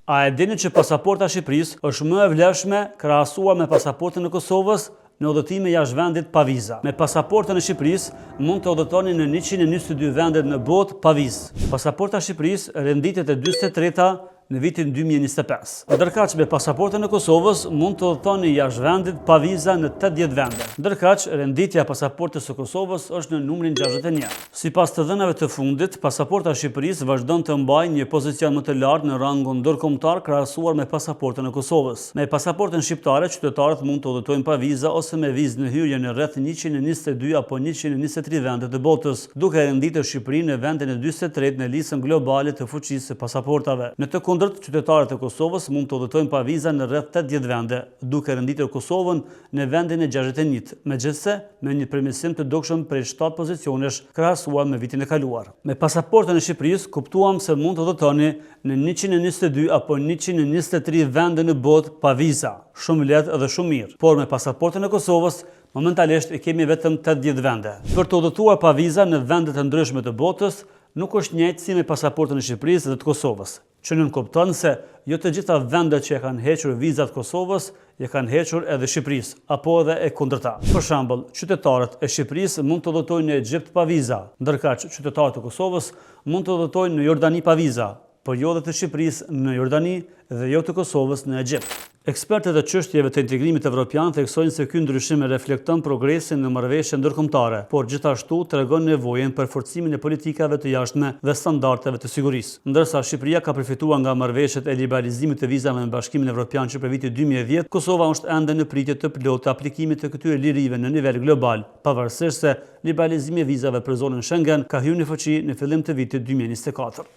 A e dini që pasaporta e Shqipërisë është më e vlefshme krahasuar me pasaportën e Kosovës në udhëtime jashtë vendit pa vizë? Me pasaportën e Shqipërisë mund të udhëtoni në 122 vende në botë pa vizë. Pasaporta e Shqipërisë renditet e 43-ta në vitin 2025. Ndërkaq me pasaportën e Kosovës mund të udhëtoni jashtë vendit pa viza në 80 vende. Ndërkaq renditja e pasaportës së Kosovës është në numrin 61. Sipas të dhënave të fundit, pasaporta e Shqipërisë vazhdon të mbajë një pozicion më të lartë në rangun ndërkombëtar krahasuar me pasaportën e Kosovës. Me pasaportën shqiptare, qytetarët mund të udhëtojnë pa vizë ose me vizë në hyrje në rreth 122 apo 123 vende të botës, duke renditur Shqipërinë në vendin e 43 në listën globale të fuqisë së pasaportave. Në të kundërt, qytetarët e Kosovës mund të udhëtojnë pa viza në rreth 80 vende, duke renditur Kosovën në vendin e 61, megjithse me një përmirësim të dukshëm prej 7 pozicionesh krahasuar me vitin e kaluar. Me pasaportën e Shqipërisë kuptuam se mund të udhëtoni në 122 apo 123 vende në botë pa viza, shumë lehtë dhe shumë mirë. Por me pasaportën e Kosovës momentalisht kemi vetëm 80 vende. Për të udhëtuar pa viza në vende të ndryshme të botës nuk është njëjtë si me pasaportën e Shqipërisë dhe të Kosovës, që nënkupton se jo të gjitha vendet që e kanë hequr vizat Kosovës, e kanë hequr edhe Shqipërisë, apo edhe e kundërta. Për shembull, qytetarët e Shqipërisë mund të udhëtojnë në Egjipt pa viza, ndërkaq qytetarët e Kosovës mund të udhëtojnë në Jordani pa viza, por jo dhe të Shqipërisë në Jordani dhe jo të Kosovës në Egjipt. Ekspertët e çështjeve të integrimit evropian theksojnë se ky ndryshim reflekton progresin në marrëveshje ndërkombëtare, por gjithashtu tregon nevojën për forcimin e politikave të jashtme dhe standardeve të sigurisë. Ndërsa Shqipëria ka përfituar nga marrëveshjet e liberalizimit të vizave me Bashkimin Evropian që për vitin 2010, Kosova është ende në pritje të plotë aplikimit të këtyre lirive në nivel global, pavarësisht se liberalizimi i vizave për zonën Schengen ka hyrë në fuqi në fillim të vitit 2024.